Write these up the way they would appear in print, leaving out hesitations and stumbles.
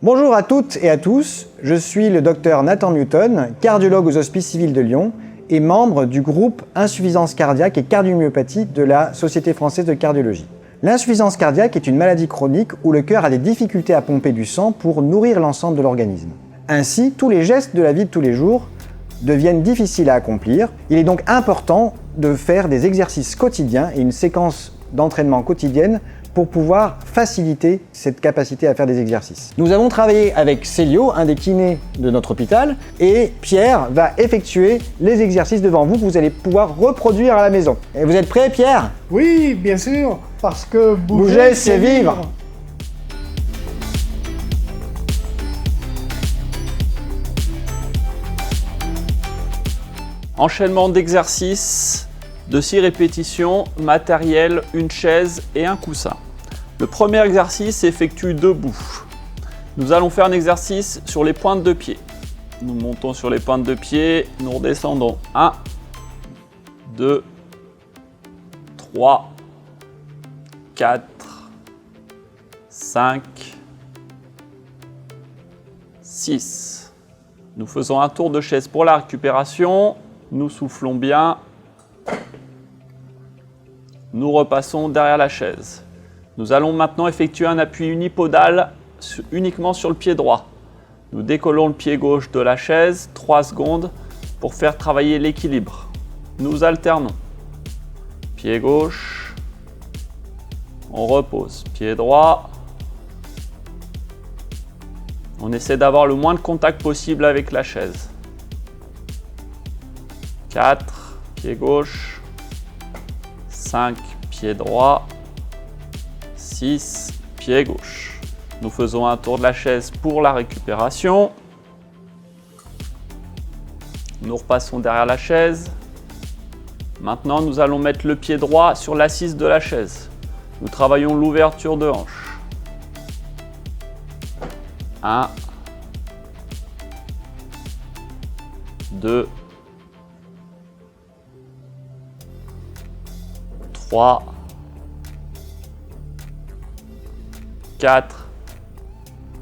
Bonjour à toutes et à tous, je suis le docteur Nathan Newton, cardiologue aux Hospices Civils de Lyon et membre du groupe Insuffisance cardiaque et cardiomyopathie de la Société française de cardiologie. L'insuffisance cardiaque est une maladie chronique où le cœur a des difficultés à pomper du sang pour nourrir l'ensemble de l'organisme. Ainsi, tous les gestes de la vie de tous les jours deviennent difficiles à accomplir. Il est donc important de faire des exercices quotidiens et une séquence d'entraînement quotidienne pour pouvoir faciliter cette capacité à faire des exercices. Nous avons travaillé avec Célio, un des kinés de notre hôpital, et Pierre va effectuer les exercices devant vous que vous allez pouvoir reproduire à la maison. Et vous êtes prêts, Pierre? Oui, bien sûr, parce que bouger, c'est vivre. Enchaînement d'exercices de 6 répétitions, matériel, une chaise et un coussin. Le premier exercice s'effectue debout. Nous allons faire un exercice sur les pointes de pied. Nous montons sur les pointes de pied, nous redescendons. 1, 2, 3, 4, 5, 6. Nous faisons un tour de chaise pour la récupération. Nous soufflons bien. Nous repassons derrière la chaise. Nous allons maintenant effectuer un appui unipodal uniquement sur le pied droit. Nous décollons le pied gauche de la chaise, 3 secondes, pour faire travailler l'équilibre. Nous alternons. Pied gauche, on repose. Pied droit. On essaie d'avoir le moins de contact possible avec la chaise. 4, pied gauche. 5, pied droit. 6, pied gauche. Nous faisons un tour de la chaise pour la récupération. Nous repassons derrière la chaise. Maintenant, nous allons mettre le pied droit sur l'assise de la chaise. Nous travaillons l'ouverture de hanche. 1, 2, 3, 4.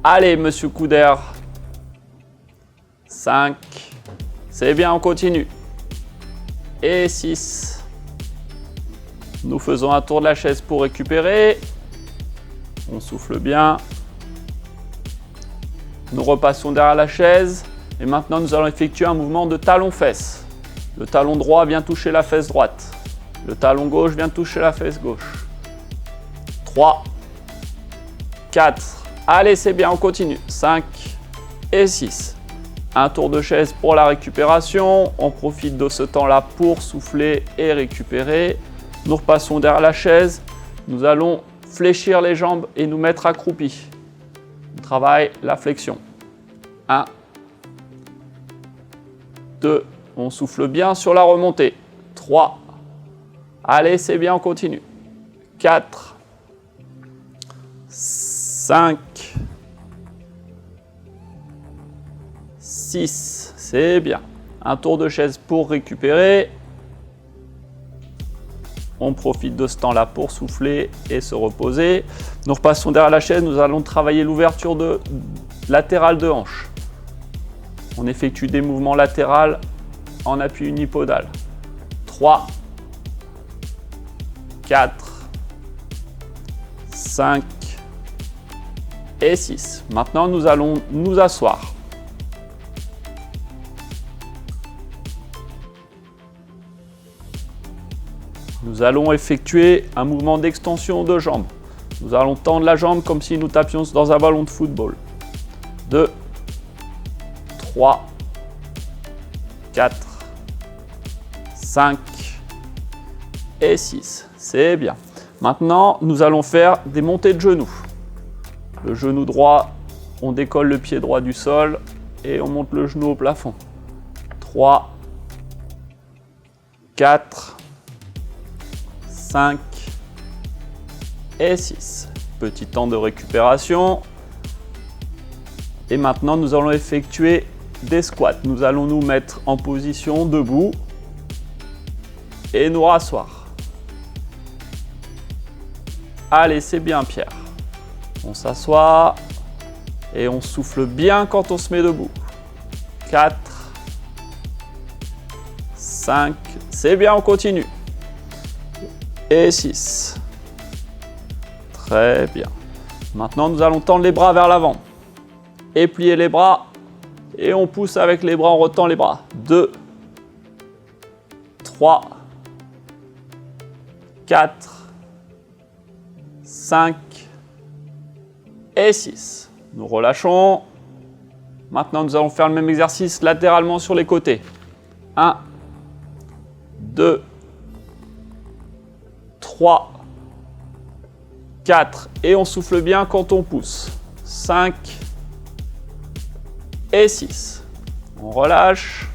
Allez, monsieur Couder. 5. C'est bien, on continue. Et 6. Nous faisons un tour de la chaise pour récupérer. On souffle bien. Nous repassons derrière la chaise. Et maintenant, nous allons effectuer un mouvement de talon-fesse. Le talon droit vient toucher la fesse droite. Le talon gauche vient toucher la fesse gauche. 3. 4. Allez, c'est bien, on continue. 5 et 6. Un tour de chaise pour la récupération. On profite de ce temps-là pour souffler et récupérer. Nous repassons derrière la chaise. Nous allons fléchir les jambes et nous mettre accroupis. On travaille la flexion. 1, 2. On souffle bien sur la remontée. 3. Allez, c'est bien, on continue. 4, 5, 6, c'est bien. Un tour de chaise pour récupérer. On profite de ce temps-là pour souffler et se reposer. Nous repassons derrière la chaise, nous allons travailler l'ouverture latérale de hanche. On effectue des mouvements latéraux en appui unipodal. 3, 4, 5 et 6. Maintenant, nous allons nous asseoir. Nous allons effectuer un mouvement d'extension de jambes. Nous allons tendre la jambe comme si nous tapions dans un ballon de football. 2, 3, 4, 5 et 6. C'est bien. Maintenant, nous allons faire des montées de genoux. Le genou droit, on décolle le pied droit du sol et on monte le genou au plafond. 3, 4, 5 et 6. Petit temps de récupération. Et maintenant, nous allons effectuer des squats. Nous allons nous mettre en position debout et nous rasseoir. Allez, c'est bien, Pierre. On s'assoit, Et on souffle bien quand on se met debout. 4, 5, c'est bien, on continue. Et 6. Très bien. Maintenant, nous allons tendre les bras vers l'avant. Et plier les bras. Et on pousse avec les bras, on retend les bras. 2, 3, 4, 5 et 6. Nous relâchons. Maintenant, nous allons faire le même exercice latéralement sur les côtés. 1, 2, 3, 4. Et on souffle bien quand on pousse. 5 et 6. On relâche.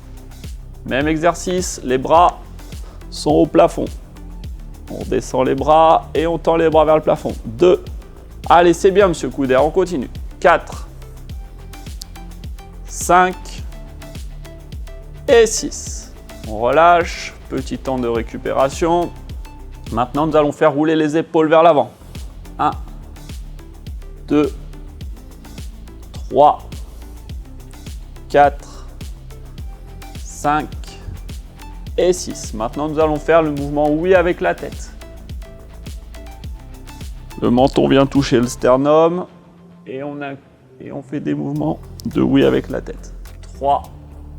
Même exercice, les bras sont au plafond. On descend les bras et on tend les bras vers le plafond. 2. Allez, c'est bien, monsieur Couder, on continue. 4, 5 et 6. On relâche, petit temps de récupération. Maintenant, nous allons faire rouler les épaules vers l'avant. 1, 2, 3, 4, 5 et 6. Maintenant, nous allons faire le mouvement oui avec la tête. Le menton vient toucher le sternum et on fait des mouvements de oui avec la tête. 3.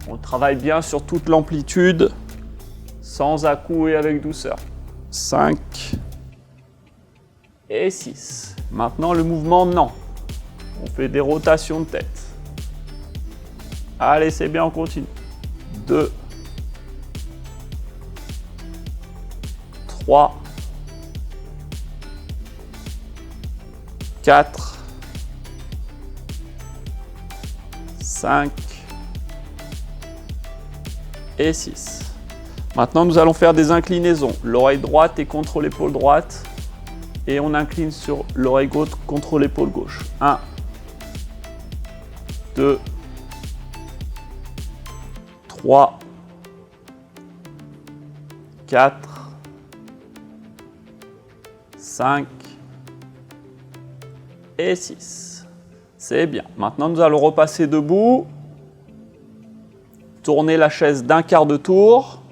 On travaille bien sur toute l'amplitude, sans à-coups et avec douceur. 5 et 6. Maintenant, le mouvement non. On fait des rotations de tête. Allez, c'est bien, on continue. 2, 3, 4, 5 et 6. Maintenant, nous allons faire des inclinaisons. L'oreille droite est contre l'épaule droite et on incline sur l'oreille gauche contre l'épaule gauche. 1, 2, 3, 4, 5 et 6. C'est bien. Maintenant, nous allons repasser debout. Tourner la chaise d'un quart de tour.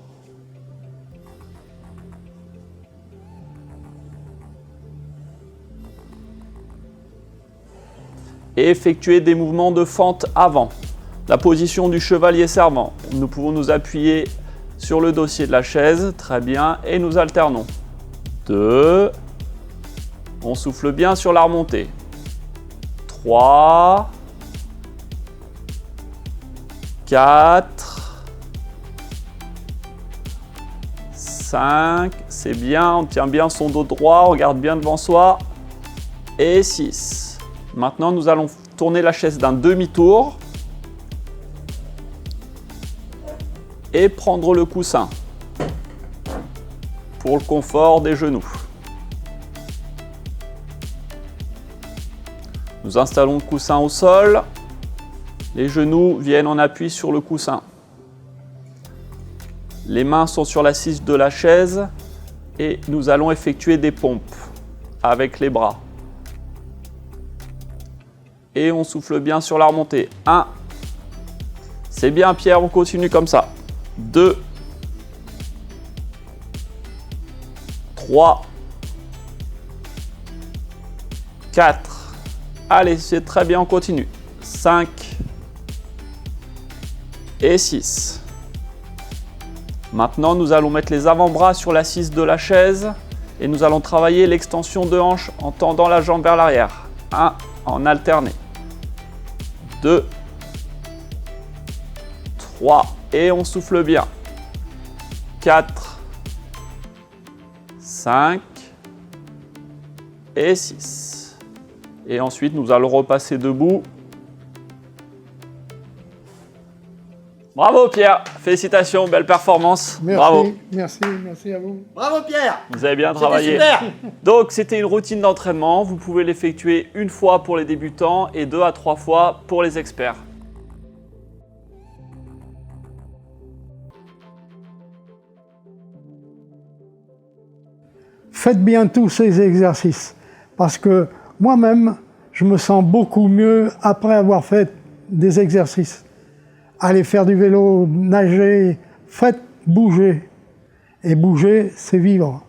Et effectuer des mouvements de fente avant. La position du chevalier servant. Nous pouvons nous appuyer sur le dossier de la chaise. Très bien. Et nous alternons. 2. On souffle bien sur la remontée. 3. 4. 5. C'est bien. On tient bien son dos droit. On regarde bien devant soi. Et 6. Maintenant, nous allons tourner la chaise d'un demi-tour et prendre le coussin pour le confort des genoux. Nous installons le coussin au sol. Les genoux viennent en appui sur le coussin. Les mains sont sur l'assise de la chaise et nous allons effectuer des pompes avec les bras. Et on souffle bien sur la remontée. 1. C'est bien, Pierre, on continue comme ça. 2. 3. 4. Allez, c'est très bien, on continue. 5. Et 6. Maintenant, nous allons mettre les avant-bras sur l'assise de la chaise et nous allons travailler l'extension de hanche en tendant la jambe vers l'arrière. 1. En alterné. 2, 3, et on souffle bien. 4, 5 et 6. Et ensuite, nous allons repasser debout. Bravo Pierre, félicitations, belle performance. Merci, Bravo. merci à vous. Bravo Pierre! Vous avez bien travaillé. Super! Donc c'était une routine d'entraînement. Vous pouvez l'effectuer une fois pour les débutants et 2 à 3 fois pour les experts. Faites bien tous ces exercices parce que moi-même, je me sens beaucoup mieux après avoir fait des exercices. Aller faire du vélo, nager, faites bouger. Et bouger, c'est vivre.